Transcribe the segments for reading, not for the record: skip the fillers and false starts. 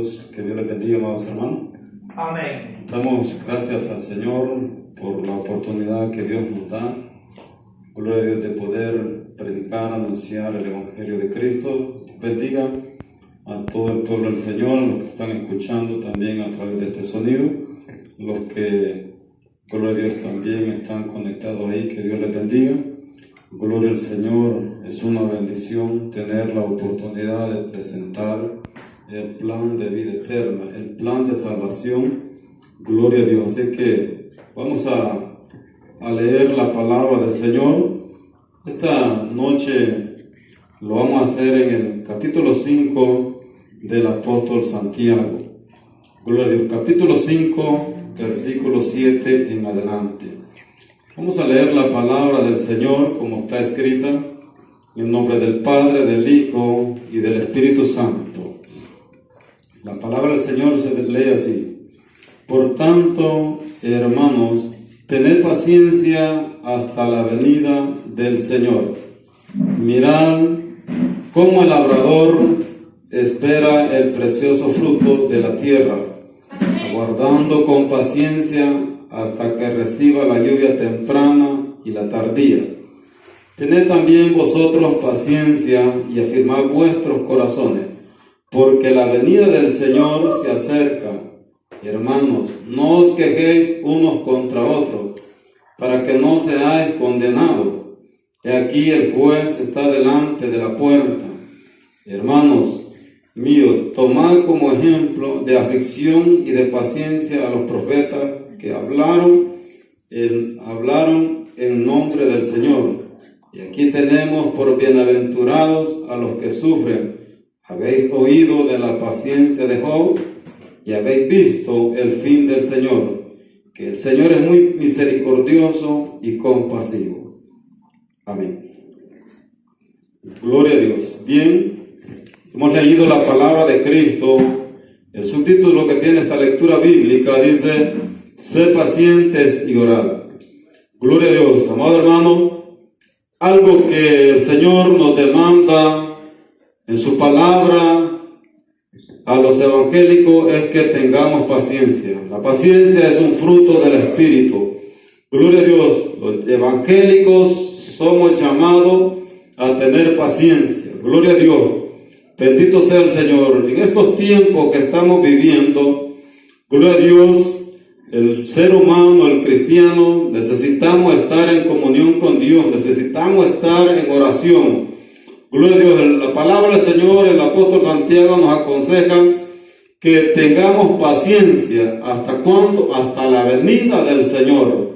Dios. Que Dios les bendiga, amados hermanos. Amén. Damos gracias al Señor por la oportunidad que Dios nos da. Gloria a Dios de poder predicar, anunciar el Evangelio de Cristo. Bendiga a todo el pueblo del Señor, a los que están escuchando también a través de este sonido, los que, gloria a Dios, también están conectados ahí, que Dios les bendiga. Gloria al Señor, es una bendición tener la oportunidad de presentar el plan de vida eterna, el plan de salvación. Gloria a Dios. Así que vamos a leer la palabra del Señor. Esta noche lo vamos a hacer en el capítulo 5 del apóstol Santiago. Gloria a Dios. Capítulo 5, versículo 7 en adelante. Vamos a leer la palabra del Señor como está escrita, en el nombre del Padre, del Hijo y del Espíritu Santo. La palabra del Señor se lee así: por tanto, hermanos, tened paciencia hasta la venida del Señor. Mirad cómo el labrador espera el precioso fruto de la tierra, aguardando con paciencia hasta que reciba la lluvia temprana y la tardía. Tened también vosotros paciencia y afirmad vuestros corazones, porque la venida del Señor se acerca. Hermanos, no os quejéis unos contra otros, para que no seáis condenados. He aquí el juez está delante de la puerta. Hermanos míos, tomad como ejemplo de aflicción y de paciencia a los profetas que hablaron en nombre del Señor. Y aquí tenemos por bienaventurados a los que sufren. Habéis oído de la paciencia de Job y habéis visto el fin del Señor, que el Señor es muy misericordioso y compasivo. Amén. Gloria a Dios. Bien, hemos leído la palabra de Cristo. El subtítulo que tiene esta lectura bíblica dice: sed pacientes y orad. Gloria a Dios. Amado hermano, algo que el Señor nos demanda en su palabra a los evangélicos es que tengamos paciencia. La paciencia es un fruto del Espíritu. Gloria a Dios. Los evangélicos somos llamados a tener paciencia. Gloria a Dios. Bendito sea el Señor. En estos tiempos que estamos viviendo, gloria a Dios, el ser humano, el cristiano, necesitamos estar en comunión con Dios, necesitamos estar en oración. Gloria a Dios. La palabra del Señor, el apóstol Santiago nos aconseja que tengamos paciencia. ¿Hasta cuándo? Hasta la venida del Señor.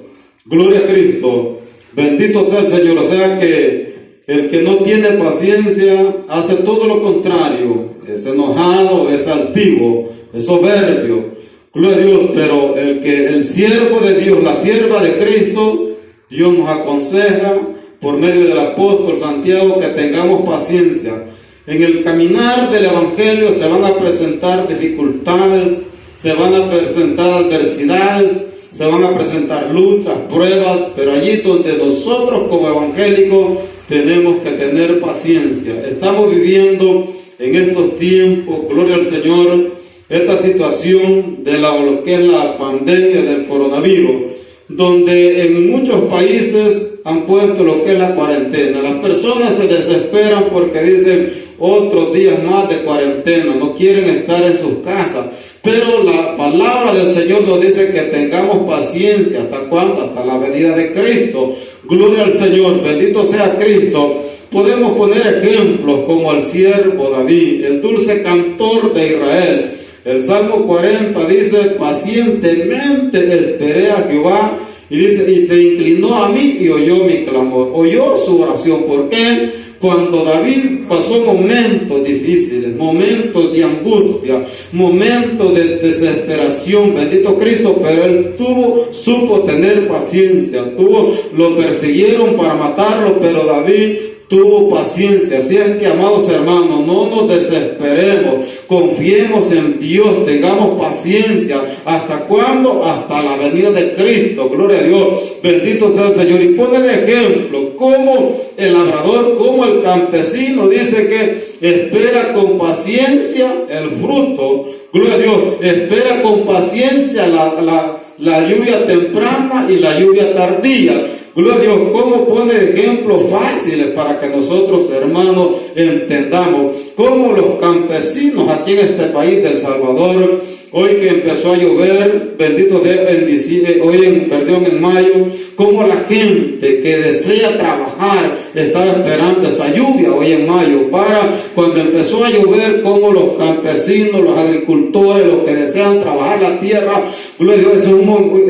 Gloria a Cristo. Bendito sea el Señor. O sea que el que no tiene paciencia hace todo lo contrario. Es enojado, es altivo, es soberbio. Gloria a Dios. Pero el siervo de Dios, la sierva de Cristo, Dios nos aconseja por medio del apóstol Santiago que tengamos paciencia. En el caminar del Evangelio se van a presentar dificultades, se van a presentar adversidades, se van a presentar luchas, pruebas, pero allí donde nosotros como evangélicos tenemos que tener paciencia. Estamos viviendo en estos tiempos, gloria al Señor, esta situación de lo que es la pandemia del coronavirus, donde en muchos países han puesto lo que es la cuarentena. Las personas se desesperan porque dicen otros días más de cuarentena, no quieren estar en sus casas. Pero la palabra del Señor nos dice que tengamos paciencia. ¿Hasta cuándo? Hasta la venida de Cristo. Gloria al Señor, bendito sea Cristo. Podemos poner ejemplos como el siervo David, el dulce cantor de Israel. El Salmo 40 dice: pacientemente esperé a Jehová, y dice, y se inclinó a mí y oyó mi clamor, oyó su oración. ¿Por qué? Cuando David pasó momentos difíciles, momentos de angustia, momentos de desesperación, bendito Cristo, pero él supo tener paciencia. Lo persiguieron para matarlo, pero David tuvo paciencia. Así es que, amados hermanos, no nos desesperemos, confiemos en Dios, tengamos paciencia. ¿Hasta cuándo? Hasta la venida de Cristo. Gloria a Dios, bendito sea el Señor. Y pone de ejemplo como el labrador, como el campesino dice que espera con paciencia el fruto. Gloria a Dios, espera con paciencia la lluvia temprana y la lluvia tardía. Gloria a Dios, cómo pone ejemplos fáciles para que nosotros, hermanos, entendamos. Cómo los campesinos aquí en este país de El Salvador, hoy que empezó a llover, bendito sea en mayo, como la gente que desea trabajar estaba esperando esa lluvia hoy en mayo para cuando empezó a llover, como los campesinos, los agricultores, los que desean trabajar la tierra, gloria a Dios, es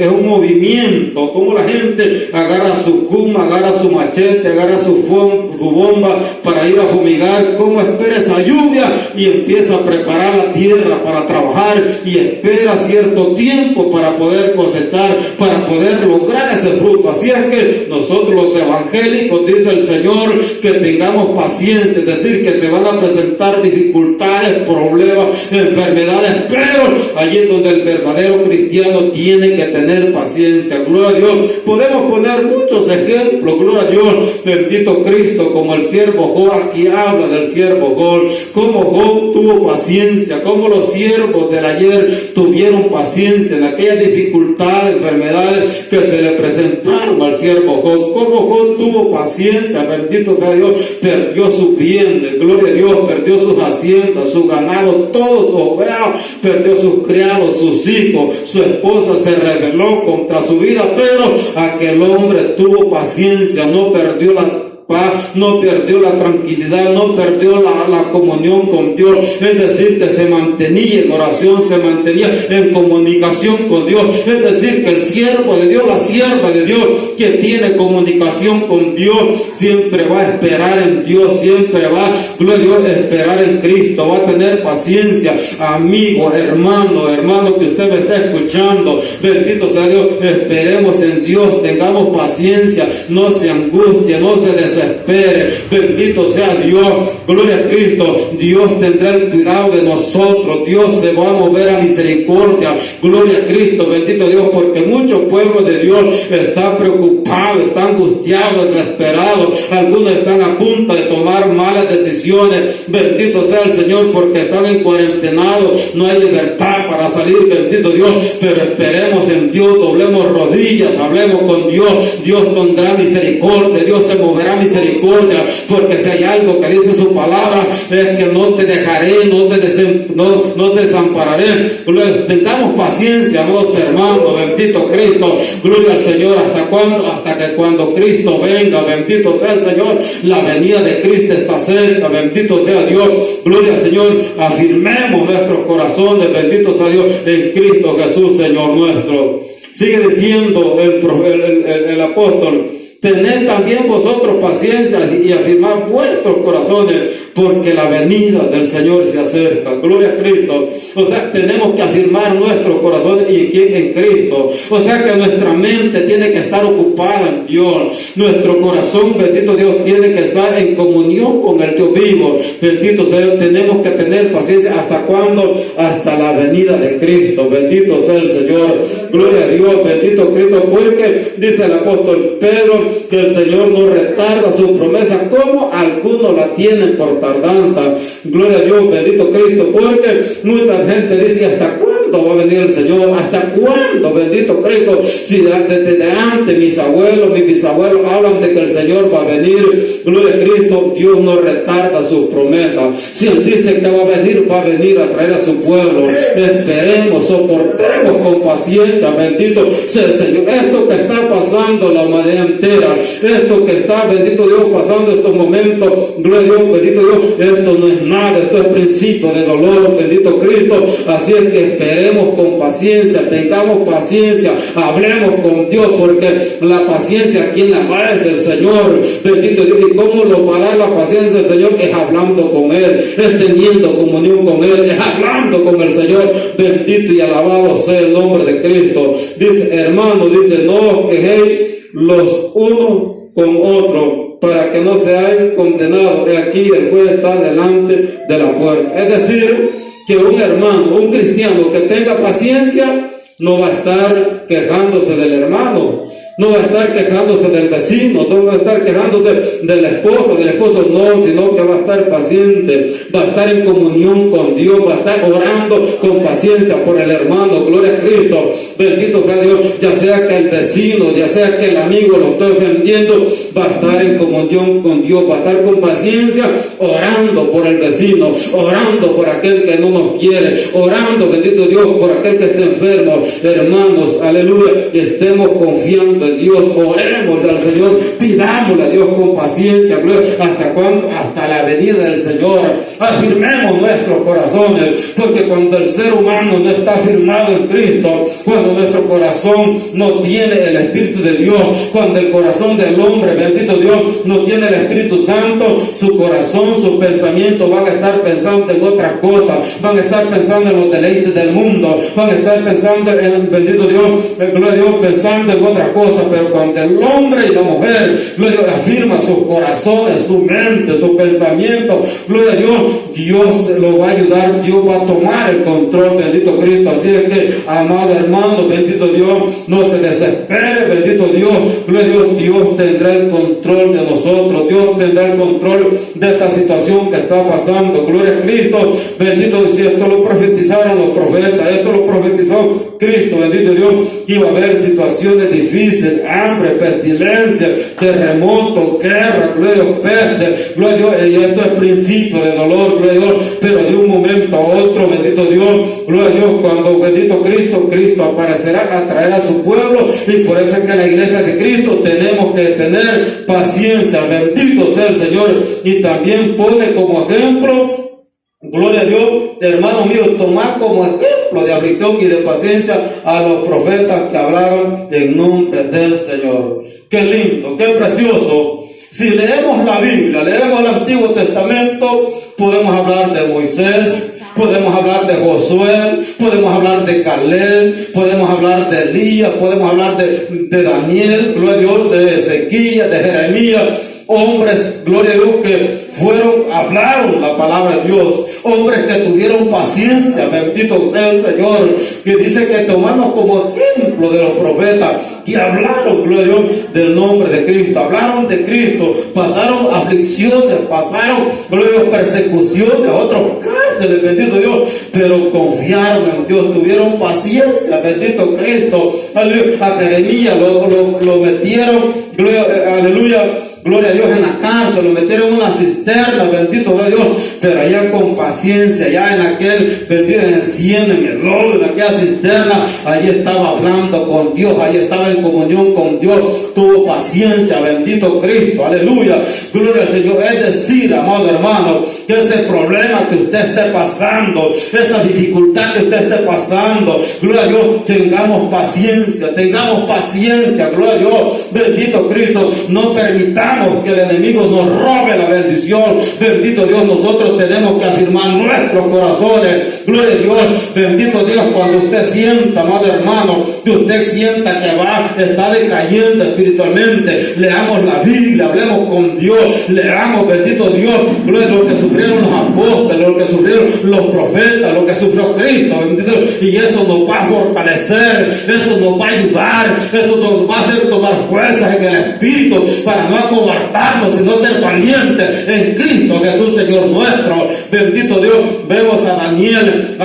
un movimiento, como la gente agarra su cuma, agarra su machete, agarra su bomba para ir a fumigar, como espera esa lluvia y empieza a preparar la tierra para trabajar y espera cierto tiempo para poder cosechar, para poder lograr ese fruto. Así es que nosotros los evangélicos, dice el Señor, que tengamos paciencia, es decir, que se van a presentar dificultades, problemas, enfermedades, pero allí es donde el verdadero cristiano tiene que tener paciencia. Gloria a Dios. Podemos poner muchos ejemplos, gloria a Dios, bendito Cristo, como el siervo Job. Aquí habla del siervo Job, como Job tuvo paciencia, como los siervos del ayer tuvieron paciencia en aquellas dificultades, enfermedades que se le presentaron al siervo Job. Como Job tuvo paciencia, bendito sea Dios, perdió sus bienes, gloria a Dios, perdió sus haciendas, su ganado, todo su ovejas, perdió sus criados, sus hijos, su esposa se rebeló contra su vida, pero aquel hombre tuvo paciencia, no perdió la paz, no perdió la tranquilidad, no perdió la comunión con Dios, es decir, que se mantenía en oración, se mantenía en comunicación con Dios, es decir, que el siervo de Dios, la sierva de Dios, que tiene comunicación con Dios, siempre va a esperar en Dios, siempre va, gloria a Dios, a esperar en Cristo, va a tener paciencia. Amigo, hermano que usted me está escuchando, bendito sea Dios, esperemos en Dios, tengamos paciencia, no se angustie, no se desespere, bendito sea Dios, gloria a Cristo. Dios tendrá el cuidado de nosotros, Dios se va a mover a misericordia, gloria a Cristo, bendito Dios, porque muchos pueblos de Dios están preocupados, están angustiados, desesperados, algunos están a punto de tomar malas decisiones, bendito sea el Señor, porque están en cuarentenados, no hay libertad para salir, bendito Dios, pero esperemos en Dios, doblemos rodillas, hablemos con Dios, Dios tendrá misericordia, Dios se moverá misericordia, porque si hay algo que dice su palabra, es que no te dejaré, no te desampararé. Tengamos paciencia, amados hermanos, bendito Cristo, gloria al Señor. ¿Hasta cuándo? Hasta que cuando Cristo venga, bendito sea el Señor, la venida de Cristo está cerca, bendito sea Dios, gloria al Señor. Afirmemos nuestros corazones, bendito sea Dios, en Cristo Jesús, Señor nuestro. Sigue diciendo el apóstol: tened también vosotros paciencia y afirmad vuestros corazones, porque la venida del Señor se acerca. Gloria a Cristo. O sea, tenemos que afirmar nuestros corazones y en Cristo. O sea que nuestra mente tiene que estar ocupada en Dios. Nuestro corazón, bendito Dios, tiene que estar en comunión con el Dios vivo. Bendito sea Dios. Tenemos que tener paciencia. ¿Hasta cuándo? Hasta la venida de Cristo. Bendito sea el Señor. Gloria a Dios. Bendito Cristo. Porque dice el apóstol Pedro que el Señor no retarda su promesa, como algunos la tienen por tardanza. Gloria a Dios, bendito Cristo, porque mucha gente dice: ¿hasta cuándo va a venir el Señor? ¿Hasta cuándo, bendito Cristo? Si desde antes mis abuelos, mis bisabuelos hablan de que el Señor va a venir, gloria a Cristo, Dios no retarda sus promesas. Si Él dice que va a venir a traer a su pueblo. Esperemos, soportemos con paciencia, bendito sea el Señor. Esto que está pasando la humanidad entera, esto que está, bendito Dios, pasando estos momentos, gloria a Dios, bendito Dios, esto no es nada, esto es principio de dolor, bendito Cristo. Así es que esperemos con paciencia, tengamos paciencia, hablemos con Dios, porque la paciencia, ¿quién la da? Es el Señor, bendito Dios. ¿Y cómo lo va a dar la paciencia del Señor? Es hablando con Él, es teniendo comunión con Él, es hablando con el Señor. Bendito y alabado sea el nombre de Cristo. Dice, hermano, dice: no os quejéis los unos con otro, para que no seáis condenados. Y aquí el juez está delante de la puerta. Es decir, que un hermano, un cristiano que tenga paciencia, no va a estar quejándose del hermano, no va a estar quejándose del vecino, no va a estar quejándose del esposo, no, sino que va a estar paciente, va a estar en comunión con Dios, va a estar orando con paciencia por el hermano. Gloria a Cristo, bendito sea Dios. Ya sea que el vecino, ya sea que el amigo lo esté ofendiendo, va a estar en comunión con Dios, va a estar con paciencia, orando por el vecino, orando por aquel que no nos quiere, orando, bendito Dios, por aquel que esté enfermo. Hermanos, aleluya, que estemos confiando en Dios, oremos al Señor, pidámosle a Dios con paciencia. ¿Hasta cuándo? Hasta la venida del Señor. Afirmemos nuestros corazones, porque cuando el ser humano no está firmado en Cristo, cuando nuestro corazón no tiene el Espíritu de Dios, cuando el corazón del hombre, bendito Dios, no tiene el Espíritu Santo, su corazón, sus pensamientos van a estar pensando en otras cosas, van a estar pensando en los deleites del mundo, van a estar pensando en, bendito Dios, gloria a Dios, pensando en otra cosa. Pero cuando el hombre y la mujer, gloria a Dios, afirman sus corazones, su mente, sus pensamientos, gloria a Dios, Dios lo va a ayudar, Dios va a tomar el control, bendito Cristo. Así es que, amado hermano, bendito Dios, no se desespere, bendito Dios, gloria a Dios, Dios tendrá el control de nosotros, Dios tendrá el control de esta situación que está pasando, gloria a Cristo, bendito Dios. Esto lo profetizaron los profetas, esto lo profetizó Cristo, bendito Dios, que iba a haber situaciones difíciles, hambre, pestilencia, terremoto, guerra, gloria a Dios, peste, gloria a Dios, y esto es principio de dolor, gloria a Dios, pero de un momento a otro, bendito Dios, gloria a Dios, cuando bendito Cristo aparecerá a traer a su pueblo. Y por eso es que en la iglesia de Cristo tenemos que tener paciencia, bendito sea el Señor. Y también pone como ejemplo, gloria a Dios, hermano mío, tomar como ejemplo de aflicción y de paciencia a los profetas que hablaron en nombre del Señor. Qué lindo, qué precioso. Si leemos la Biblia, leemos el Antiguo Testamento, podemos hablar de Moisés, podemos hablar de Josué, podemos hablar de Caleb, podemos hablar de Elías, podemos hablar de Daniel, gloria a Dios, de Ezequiel, de Jeremías. Hombres, gloria a Dios, que hablaron la palabra de Dios, hombres que tuvieron paciencia, bendito sea el Señor, que dice que tomamos como ejemplo de los profetas que hablaron, gloria a Dios, del nombre de Cristo, hablaron de Cristo, pasaron aflicciones, pasaron, gloria a Dios, persecuciones, otros cárceles, bendito Dios, pero confiaron en Dios, tuvieron paciencia, bendito Cristo, aleluya. A Jeremías lo metieron, aleluya, gloria a Dios, en la cárcel, lo metieron en una cisterna, bendito sea Dios, pero allá con paciencia, allá en aquel, bendito, en el cielo, en el lodo, en aquella cisterna, allí estaba hablando con Dios, allí estaba en comunión con Dios, tuvo paciencia, bendito Cristo, aleluya, gloria al Señor. Es decir, amado hermano, que ese problema que usted esté pasando, esa dificultad que usted esté pasando, gloria a Dios, tengamos paciencia, gloria a Dios, bendito Cristo, no permitamos que el enemigo nos robe la bendición, bendito Dios. Nosotros tenemos que afirmar nuestros corazones, gloria a Dios, bendito Dios. Cuando usted sienta, amado hermano, que usted sienta que está decayendo espiritualmente, leamos la Biblia, hablemos con Dios, leamos, bendito Dios, gloria a Dios, lo que sufrieron los apóstoles, lo que sufrieron los profetas, lo que sufrió Cristo, bendito Dios, y eso nos va a fortalecer, eso nos va a ayudar, eso nos va a hacer tomar fuerzas en el espíritu para no acobardarnos, sino ser valientes en Cristo Jesús, Señor nuestro, bendito Dios. Vemos a Daniel.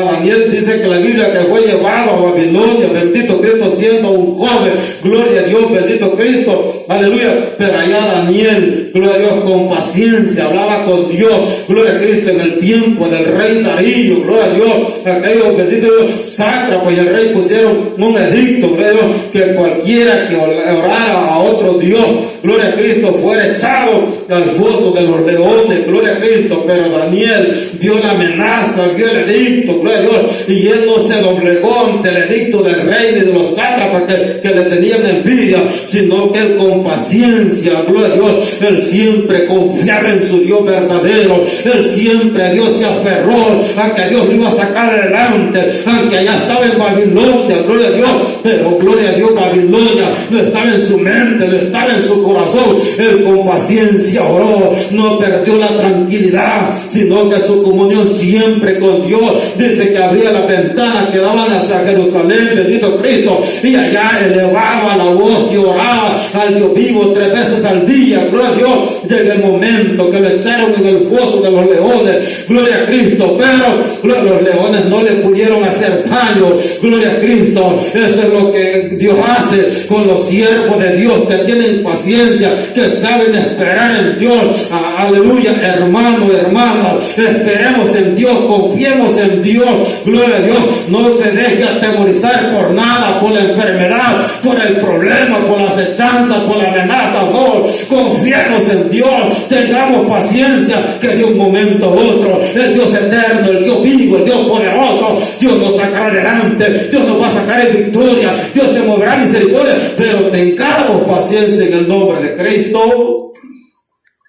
Dice que la Biblia que fue llevado a Babilonia, bendito Cristo, siendo un joven, gloria a Dios, bendito Cristo, aleluya. Pero allá Daniel, gloria a Dios, con paciencia hablaba con Dios, gloria a Cristo, en el tiempo del rey Darío, gloria a Dios, aquellos, bendito Dios, sátrapas y el rey pusieron un edicto, gloria a Dios, que cualquiera que orara a otro Dios, gloria a Cristo, fuera echado al foso de los leones, gloria a Cristo. Pero Daniel vio la amenaza, vio el edicto, gloria a Dios, y él no se doblegó ante el edicto del rey ni de los sátrapas que le tenían envidia, sino que él con paciencia, gloria a Dios, él siempre confiaba en su Dios verdadero, Él siempre, Dios, se aferró a que Dios lo iba a sacar adelante, aunque allá estaba en Babilonia, gloria a Dios, pero gloria a Dios, Babilonia no estaba en su mente, no estaba en su corazón. Él con paciencia oró, no perdió la tranquilidad, sino que su comunión siempre con Dios. Dice que abría las ventanas que daban hacia Jerusalén, bendito Cristo, y allá elevaba la voz y oraba al Dios vivo 3 veces al día, gloria a Dios. Llega el momento que lo echaron en el foso de los leones, gloria a Cristo, pero los leones no le pudieron hacer daño, gloria a Cristo. Eso es lo que Dios hace con los siervos de Dios, que tienen paciencia, que saben esperar en Dios. Aleluya, hermano, hermana, esperemos en Dios, confiemos en Dios, gloria a Dios. No se deje atemorizar por nada, por la enfermedad, por el problema, por la acechanza, por la amenaza. No, confiemos en Dios, tengamos paciencia, que de un momento u otro el Dios eterno, el Dios vivo, el Dios poderoso, Dios nos sacará adelante, Dios nos va a sacar en victoria, Dios se moverá misericordia, pero tengamos paciencia en el nombre de Cristo.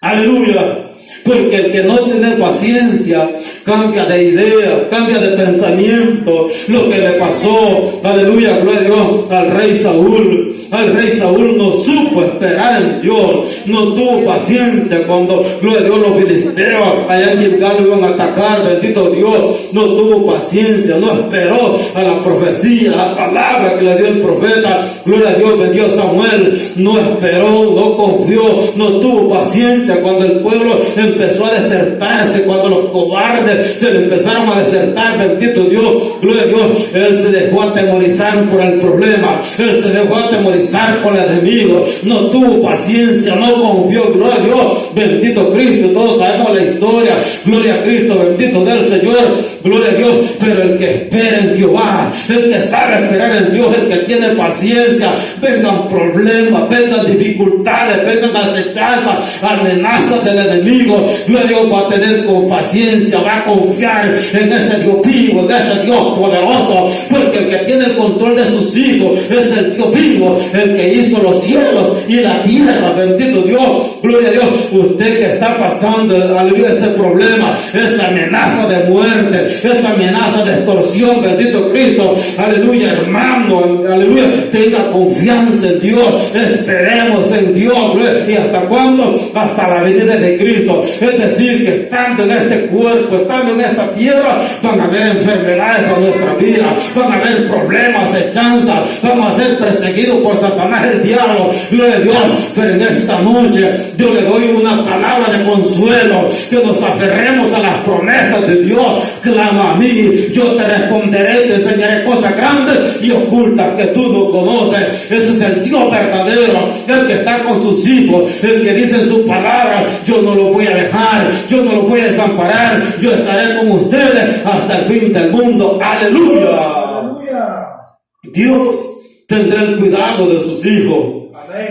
Aleluya. Porque el que no tiene paciencia cambia de idea, cambia de pensamiento. Lo que le pasó, aleluya, gloria a Dios, al rey Saúl. Al rey Saúl no supo esperar en Dios, no tuvo paciencia cuando, gloria a Dios, los filisteos allá en Gilgal lo iban a atacar, bendito Dios, no tuvo paciencia, no esperó a la profecía, a la palabra que le dio el profeta, gloria a Dios, bendito Samuel, no esperó, no confió, no tuvo paciencia cuando el pueblo empezó a desertarse, cuando los cobardes se le empezaron a desertar, bendito Dios, gloria a Dios. Él se dejó atemorizar por el problema, él se dejó atemorizar por el enemigo, no tuvo paciencia, no confió, gloria a Dios, bendito Cristo. Todos sabemos la historia, gloria a Cristo, bendito del Señor, gloria a Dios. Pero el que espera en Jehová, el que sabe esperar en Dios, el que tiene paciencia, vengan problemas, vengan dificultades, vengan acechanzas, amenazas del enemigo, gloria a Dios, va a tener con paciencia, va a confiar en ese Dios vivo, en ese Dios poderoso, porque el que tiene el control de sus hijos es el Dios vivo, el que hizo los cielos y la tierra, bendito Dios, gloria a Dios. Usted que está pasando, aleluya, ese problema, esa amenaza de muerte, esa amenaza de extorsión, bendito Cristo, aleluya, hermano, aleluya, tenga confianza en Dios, esperemos en Dios, ¿y hasta cuándo? Hasta la venida de Cristo. Es decir, que estando en este cuerpo, estando en esta tierra, van a haber enfermedades en nuestra vida, van a haber problemas, hechanzas, vamos a ser perseguidos por Satanás, el diablo, gloria a Dios. Pero en esta noche yo le doy una palabra de consuelo, que nos aferremos a las promesas de Dios. Clama a mí, yo te responderé, te enseñaré cosas grandes y ocultas que tú no conoces. Ese es el Dios verdadero, el que está con sus hijos, el que dice en su palabra: yo no lo voy a dejar, yo no lo voy a desamparar, yo estaré con ustedes hasta el fin del mundo. Aleluya. Dios tendrá el cuidado de sus hijos.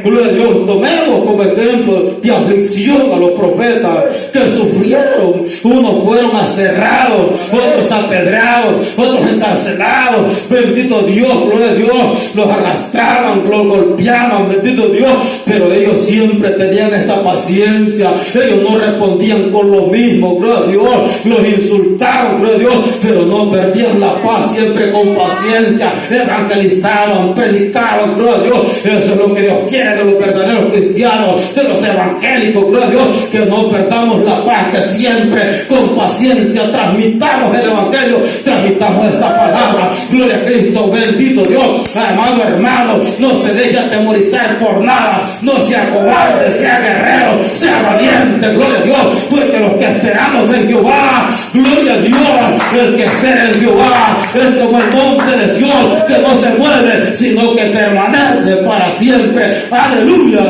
Gloria a Dios. Tomemos como ejemplo de aflicción a los profetas que sufrieron. Unos fueron aserrados, otros apedreados, otros encarcelados. Bendito Dios, gloria a Dios. Los arrastraban, los golpeaban, bendito Dios. Pero ellos siempre tenían esa paciencia. Ellos no respondían con lo mismo, gloria a Dios. Los insultaron, gloria a Dios, pero no perdían la paz, siempre con paciencia. Evangelizaban, predicaban, gloria a Dios. Eso es lo que Dios quiere de los verdaderos cristianos, de los evangélicos, gloria a Dios, que no perdamos la paz, que siempre con paciencia transmitamos el evangelio, transmitamos esta palabra, gloria a Cristo, bendito Dios. Amado hermano, no se deje atemorizar por nada, no sea cobarde, sea guerrero, sea valiente, gloria a Dios, porque los que esperamos en Jehová, gloria a Dios, el que espera en Jehová es como el monte de Sion, que no se mueve, sino que permanece para siempre. Aleluya.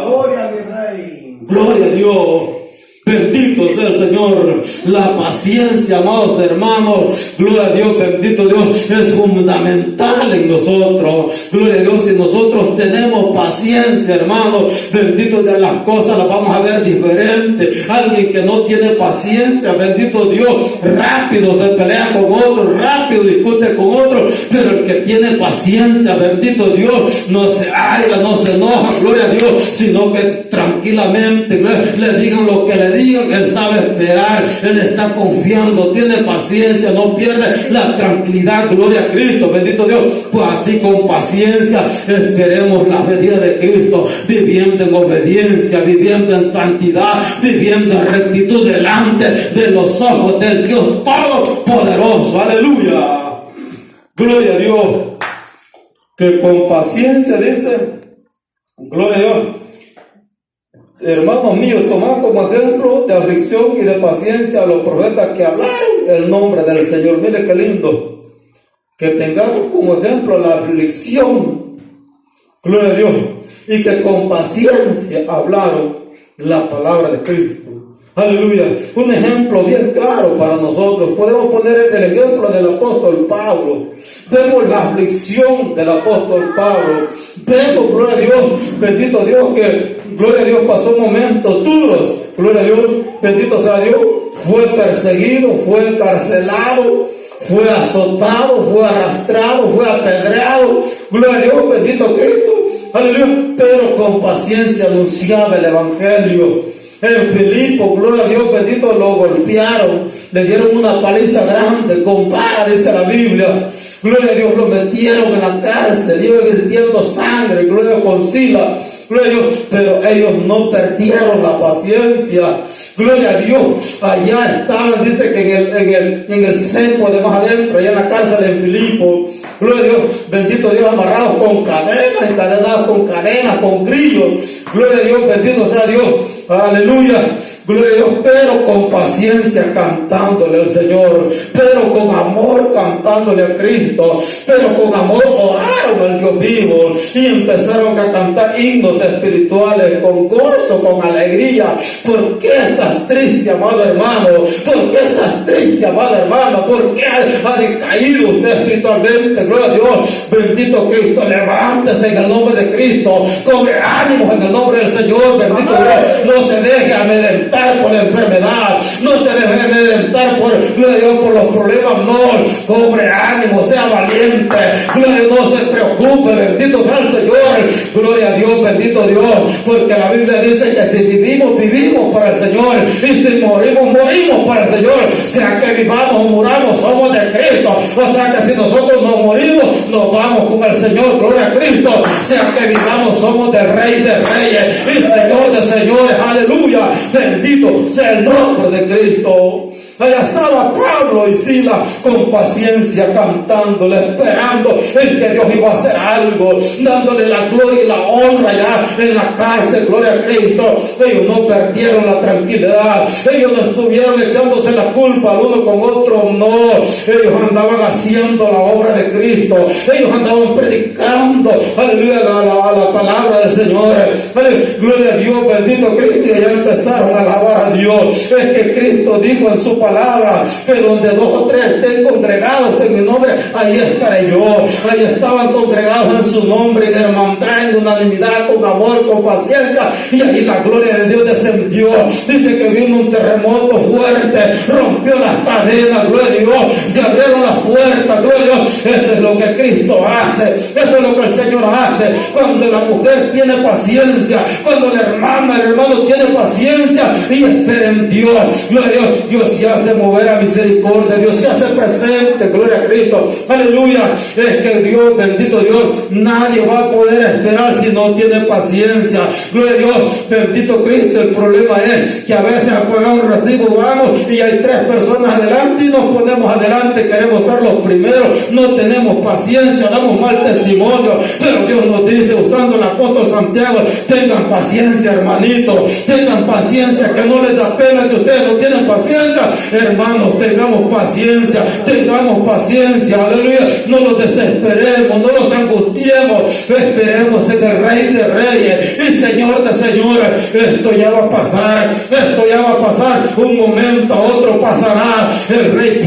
Gloria a mi Rey. Gloria a Dios. Bendito sea el Señor. La paciencia, amados hermanos, gloria a Dios, bendito Dios, es fundamental en nosotros. Gloria a Dios, si nosotros tenemos paciencia, hermanos, bendito Dios, las cosas las vamos a ver diferentes. Alguien que no tiene paciencia, bendito Dios, rápido se pelea con otro, rápido discute con otro. Pero el que tiene paciencia, bendito Dios, no se aira, no se enoja, gloria a Dios, sino que tranquilamente le digan lo que le digan, Él sabe esperar, Él está confiando, tiene paciencia, no pierde la tranquilidad. Gloria a Cristo, bendito Dios. Pues así con paciencia esperemos la venida de Cristo, viviendo en obediencia, viviendo en santidad, viviendo en rectitud delante de los ojos del Dios Todopoderoso. Aleluya. Gloria a Dios. Que con paciencia dice, gloria a Dios. Hermanos míos, tomad como ejemplo de aflicción y de paciencia a los profetas que hablaron el nombre del Señor. Mire qué lindo. Que tengamos como ejemplo la aflicción, gloria a Dios, y que con paciencia hablaron la palabra de Cristo. Aleluya. Un ejemplo bien claro para nosotros. Podemos poner el ejemplo del apóstol Pablo. Vemos la aflicción del apóstol Pablo. Vemos, gloria a Dios, bendito Dios, que gloria a Dios pasó momentos duros. Gloria a Dios, bendito sea Dios. Fue perseguido, fue encarcelado, fue azotado, fue arrastrado, fue apedreado. Gloria a Dios, bendito Cristo. Aleluya. Pero con paciencia anunciaba el evangelio. En Filipo, gloria a Dios, bendito, lo golpearon, le dieron una paliza grande, con vara, dice la Biblia. Gloria a Dios, lo metieron en la cárcel, iba virtiendo sangre, gloria con Sila. Gloria a Dios, pero ellos no perdieron la paciencia. Gloria a Dios, allá estaban, dice que en el cepo de más adentro, allá en la cárcel en Filipo. Gloria a Dios, bendito Dios, amarrados con cadenas, encadenados con cadenas, con grillos. Gloria a Dios, bendito sea Dios. Aleluya, gloria a Dios, pero con paciencia cantándole al Señor, pero con amor cantándole a Cristo, pero con amor oraron al Dios vivo y empezaron a cantar himnos espirituales con gozo, con alegría. ¿Por qué estás triste, amado hermano? ¿Por qué estás triste, amada hermana? ¿Por qué ha decaído usted espiritualmente? Gloria a Dios, bendito Cristo, levántese en el nombre de Cristo, cobre ánimos en el nombre del Señor, bendito Dios. No se deje amedrentar por la enfermedad, no se deje amedrentar por los problemas, no, cobre ánimo, sea valiente, gloria a Dios, no se preocupe, bendito sea el Señor, gloria a Dios, bendito Dios, porque la Biblia dice que si vivimos, vivimos para el Señor, y si morimos, morimos para el Señor, sea que vivamos o muramos, somos de Cristo, o sea que si nosotros no morimos, nos vamos con el Señor, gloria a Cristo, sea que vivamos, somos del Rey de Reyes y Señor de Señores. Aleluya, bendito sea el nombre de Cristo. Allá estaba Pablo y Silas con paciencia cantándole, esperando en que Dios iba a hacer algo, dándole la gloria y la honra ya en la cárcel, gloria a Cristo. Ellos no perdieron la tranquilidad, ellos no estuvieron echándose la culpa al uno con otro, no, ellos andaban haciendo la obra de Cristo, ellos andaban predicando, aleluya, la palabra del Señor, aleluya, gloria a Dios, bendito Cristo, y allá empezaron a alabar a Dios. Es que Cristo dijo en su palabra que donde dos o tres estén congregados en mi nombre, ahí estaré yo. Ahí estaban congregados en su nombre, en hermandad, en unanimidad, con amor, con paciencia, y ahí la gloria de Dios descendió. Dice que vino un terremoto fuerte, rompió las cadenas, gloria a Dios, se abrieron las puertas, gloria a Dios. Eso es lo que Cristo hace, eso es lo que el Señor hace cuando la mujer tiene paciencia, cuando la hermana, el hermano tiene paciencia y espera en Dios, gloria a Dios. Dios se hace mover a misericordia, Dios se hace presente, gloria a Cristo, aleluya. Es que Dios, bendito Dios, nadie va a poder esperar si no tiene paciencia, gloria a Dios, bendito Cristo. El problema es que a veces a pagar un recibo vamos y hay tres personas adelante y nos ponemos adelante, queremos ser los primeros, no tenemos paciencia, damos mal testimonio, pero Dios nos dice, usando el apóstol Santiago, tengan paciencia, hermanito, tengan paciencia, que no les da pena que ustedes no tienen paciencia. Hermanos, tengamos paciencia, aleluya, no los desesperemos, no los angustiemos, esperemos en el Rey de Reyes y Señor de Señores. Esto ya va a pasar, un momento a otro pasará. El Rey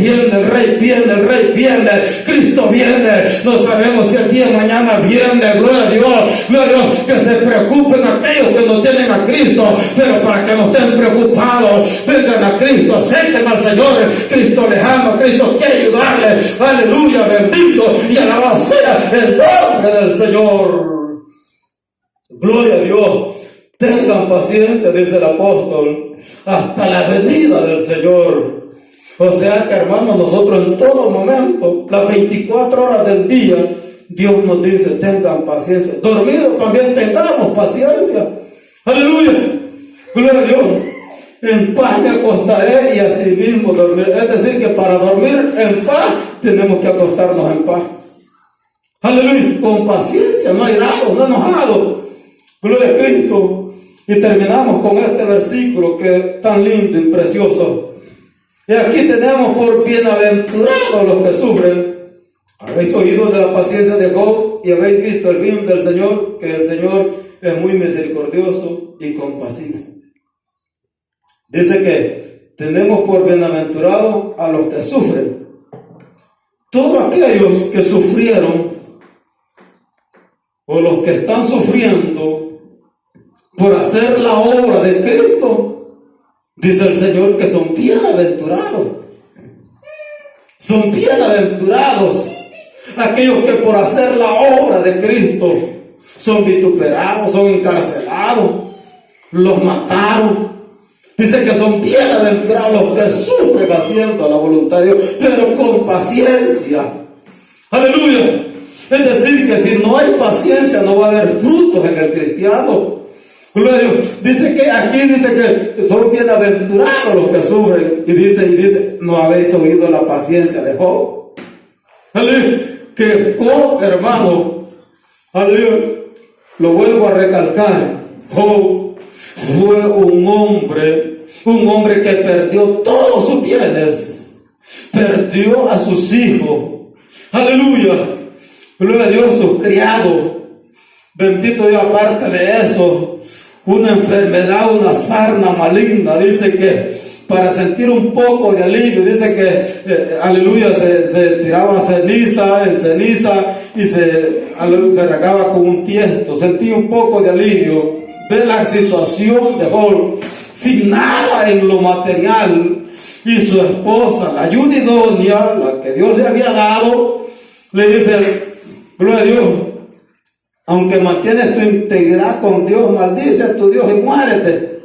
viene, Cristo viene, no sabemos si el día de mañana viene, gloria a Dios, que se preocupen aquellos que no tienen a Cristo, pero para que no estén preocupados, vengan a Cristo, acepten al Señor. Cristo les ama, Cristo quiere ayudarles, aleluya, bendito y alabado sea el nombre del Señor. Gloria a Dios. Tengan paciencia, dice el apóstol, hasta la venida del Señor. O sea que, hermanos, nosotros en todo momento, las 24 horas del día, Dios nos dice, tengan paciencia. Dormidos también tengamos paciencia. Aleluya. Gloria a Dios. En paz me acostaré y así mismo dormiré. Es decir, que para dormir en paz tenemos que acostarnos en paz. Aleluya. Con paciencia, no airados, no enojados. Gloria a Cristo. Y terminamos con este versículo que es tan lindo y precioso. Y aquí tenemos por bienaventurados los que sufren. Habéis oído de la paciencia de Job y habéis visto el fin del Señor, que el Señor es muy misericordioso y compasivo. Dice que tenemos por bienaventurados a los que sufren. Todos aquellos que sufrieron o los que están sufriendo por hacer la obra de Cristo, dice el Señor que son bienaventurados. Son bienaventurados aquellos que por hacer la obra de Cristo son vituperados, son encarcelados, los mataron. Dice que son bienaventurados los que sufren haciendo la voluntad de Dios, pero con paciencia. Aleluya. Es decir, que si no hay paciencia, no va a haber frutos en el cristiano. Gloria a Dios. Dice que aquí dice que son bienaventurados los que sufren. Y dice, ¿no habéis oído la paciencia de Job? Aleluya. Que Job, hermano, aleluya, lo vuelvo a recalcar, Job fue un hombre que perdió todos sus bienes, perdió a sus hijos, aleluya, gloria a Dios, sus criados, bendito Dios. Aparte de eso, una enfermedad, una sarna maligna, dice que para sentir un poco de alivio, dice que, aleluya, se tiraba ceniza y se regaba con un tiesto, sentía un poco de alivio. Ve la situación de Job, sin nada en lo material, y su esposa, la ayuda idónea, la que Dios le había dado, le dice, gloria a Dios, aunque mantienes tu integridad con Dios, maldice a tu Dios y muérete.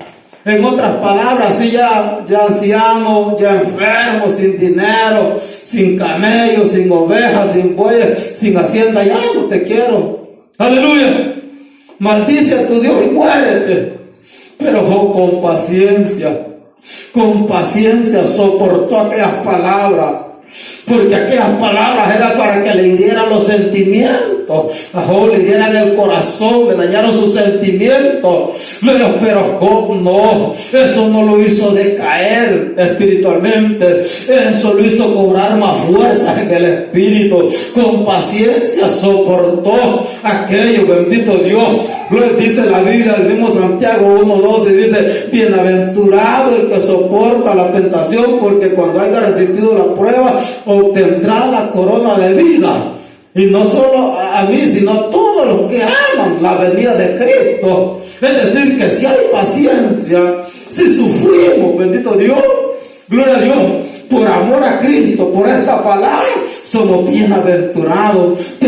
En otras palabras, así ya anciano, ya enfermo, sin dinero, sin camellos, sin ovejas, sin bueyes, sin hacienda, ya no te quiero. Aleluya. Maldice a tu Dios y muérete. Pero Job con paciencia soportó aquellas palabras, porque aquellas palabras eran para que le hirieran los sentimientos. A Job le hirieran el corazón, le dañaron sus sentimientos. Pero Job no, eso no lo hizo decaer espiritualmente, eso lo hizo cobrar más fuerza en el espíritu. Con paciencia soportó aquello, bendito Dios. Luego dice la Biblia, el mismo Santiago 1:12, dice, bienaventurado el que soporta la tentación, porque cuando haya resistido la prueba, obtendrá la corona de vida. Y no solo a mí, sino a todos los que aman la venida de Cristo. Es decir, que si hay paciencia, si sufrimos, bendito Dios, gloria a Dios, por amor a Cristo, por esta palabra, somos bienaventurados.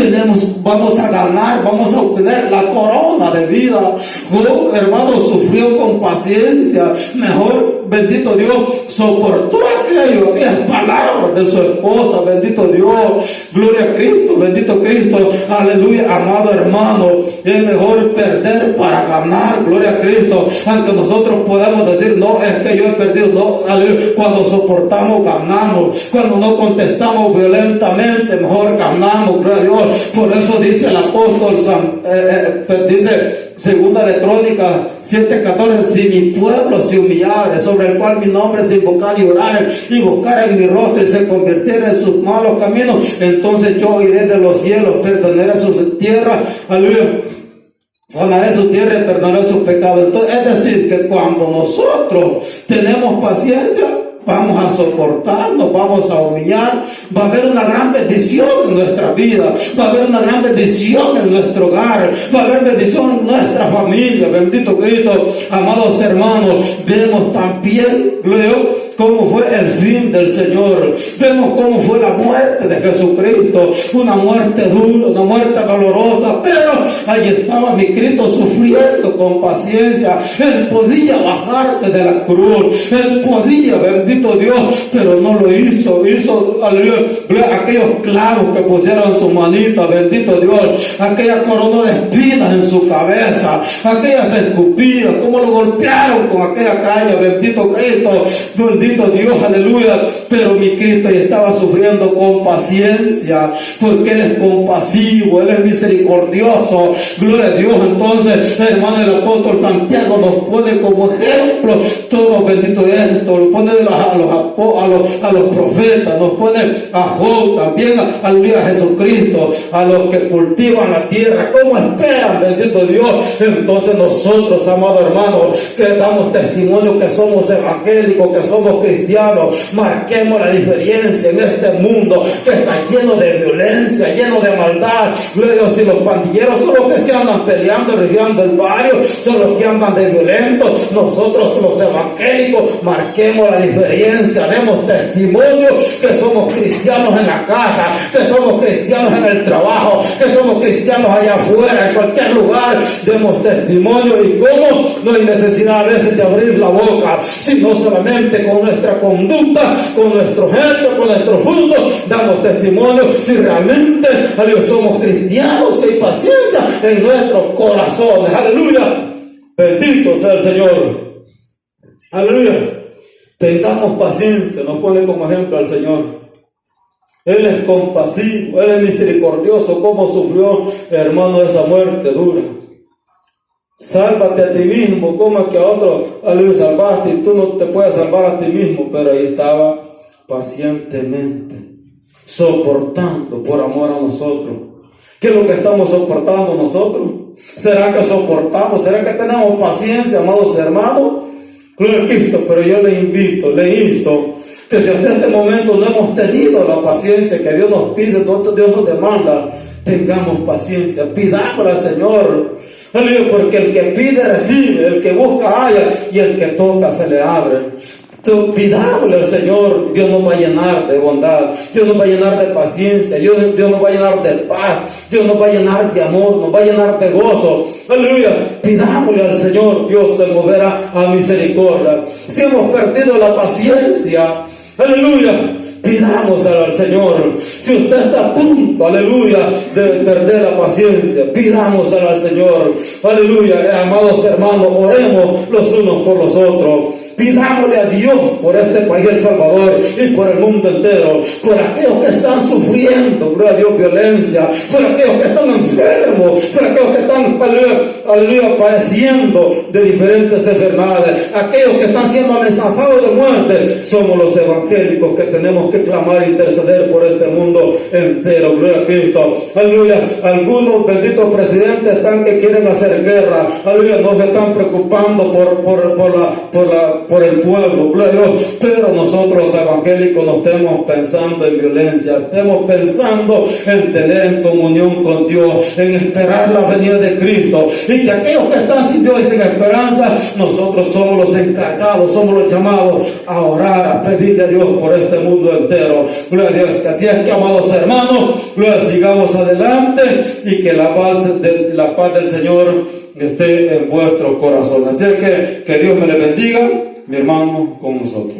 Vamos a ganar, vamos a obtener la corona de vida. Job, hermano, sufrió con paciencia. Mejor, bendito Dios, soportó aquellas palabras de su esposa. Bendito Dios, gloria a Cristo, bendito Cristo, aleluya. Amado hermano, es mejor perder para ganar, gloria a Cristo. Aunque nosotros podamos decir, no, es que yo he perdido, no, aleluya. Cuando soportamos, ganamos. Cuando no contestamos violentamente, mejor ganamos, gloria a Dios. Por eso dice el apóstol, dice Segunda de Crónicas 7:14, si mi pueblo se humillare, sobre el cual mi nombre se invocar y orar, y buscar en mi rostro y se convirtiera en sus malos caminos, entonces yo iré de los cielos, perdonaré sus tierras, aleluya, sanaré su tierra y perdonaré sus pecados. Entonces, es decir, que cuando nosotros tenemos paciencia, vamos a soportarnos, vamos a humillar, va a haber una gran bendición en nuestra vida, va a haber una gran bendición en nuestro hogar, va a haber bendición en nuestra familia, bendito Cristo. Amados hermanos, vemos también, luego, cómo fue el fin del Señor, vemos cómo fue la muerte de Jesucristo, una muerte dura, una muerte dolorosa, pero ahí estaba mi Cristo sufriendo con paciencia. Él podía bajarse de la cruz, Él podía, bendito Dios, pero no lo hizo. Hizo, aleluya, aquellos clavos que pusieron en su manita, bendito Dios, aquella corona de espinas en su cabeza, aquellas escupidas, como lo golpearon con aquella caña, bendito Cristo, bendito Dios, aleluya. Pero mi Cristo ya estaba sufriendo con paciencia, porque Él es compasivo, Él es misericordioso, gloria a Dios. Entonces, hermano, el apóstol Santiago nos pone como ejemplo todo, bendito esto, lo pone a los profetas, nos pone a Job, también a Jesucristo, a los que cultivan la tierra, ¿cómo esperan, bendito Dios? Entonces nosotros, amados hermanos, que damos testimonio que somos evangélicos, que somos cristianos, marquemos la diferencia en este mundo que está lleno de violencia, lleno de maldad. Luego, si los pandilleros son los que se andan peleando y rigiendo el barrio, son los que andan de violentos, nosotros los evangélicos marquemos la diferencia, demos testimonio que somos cristianos en la casa, que somos cristianos en el trabajo, que somos cristianos allá afuera, en cualquier lugar, demos testimonio. Y cómo, no hay necesidad a veces de abrir la boca, sino solamente con nuestra conducta, con nuestros hechos, con nuestros frutos, damos testimonio si realmente somos cristianos, y hay paciencia en nuestros corazones. Aleluya, bendito sea el Señor, aleluya. Tengamos paciencia, nos pone como ejemplo al Señor. Él es compasivo, Él es misericordioso. Cómo sufrió, hermano, esa muerte dura. Sálvate a ti mismo, como es que a otro, aleluya, salvaste y tú no te puedes salvar a ti mismo. Pero ahí estaba pacientemente, soportando por amor a nosotros. ¿Qué es lo que estamos soportando nosotros? ¿Será que soportamos? ¿Será que tenemos paciencia, amados hermanos? Gloria a Cristo. Pero yo le insto que si hasta este momento no hemos tenido la paciencia que Dios nos pide, Dios nos demanda, tengamos paciencia, pidámosle al Señor. Aleluya, porque el que pide recibe, el que busca halla, y el que toca se le abre. Pidámosle al Señor, Dios nos va a llenar de bondad, Dios nos va a llenar de paciencia, Dios nos va a llenar de paz, Dios nos va a llenar de amor, nos va a llenar de gozo. Aleluya, pidámosle al Señor, Dios se moverá a misericordia. Si hemos perdido la paciencia, aleluya, pidamos al Señor. Si usted está a punto, aleluya, de perder la paciencia, pidamos al Señor. Aleluya, amados hermanos, oremos los unos por los otros. Pidámosle a Dios por este país, El Salvador, y por el mundo entero, por aquellos que están sufriendo, gloria a Dios, violencia, por aquellos que están enfermos, por aquellos que están, aleluya, padeciendo de diferentes enfermedades, aquellos que están siendo amenazados de muerte. Somos los evangélicos que tenemos que clamar e interceder por este mundo entero, gloria a Cristo. Aleluya, algunos benditos presidentes están que quieren hacer guerra, aleluya, no se están preocupando por el pueblo, gloria a Dios. Pero nosotros los evangélicos no estemos pensando en violencia, estemos pensando en tener en comunión con Dios, en esperar la venida de Cristo, y que aquellos que están sin Dios y sin esperanza, nosotros somos los encargados, somos los llamados a orar, a pedirle a Dios por este mundo entero, gloria a Dios. Que así es que, amados hermanos, gloria, sigamos adelante, y que la paz del Señor esté en vuestros corazones. Así es que Dios me le bendiga, mi hermano, con nosotros.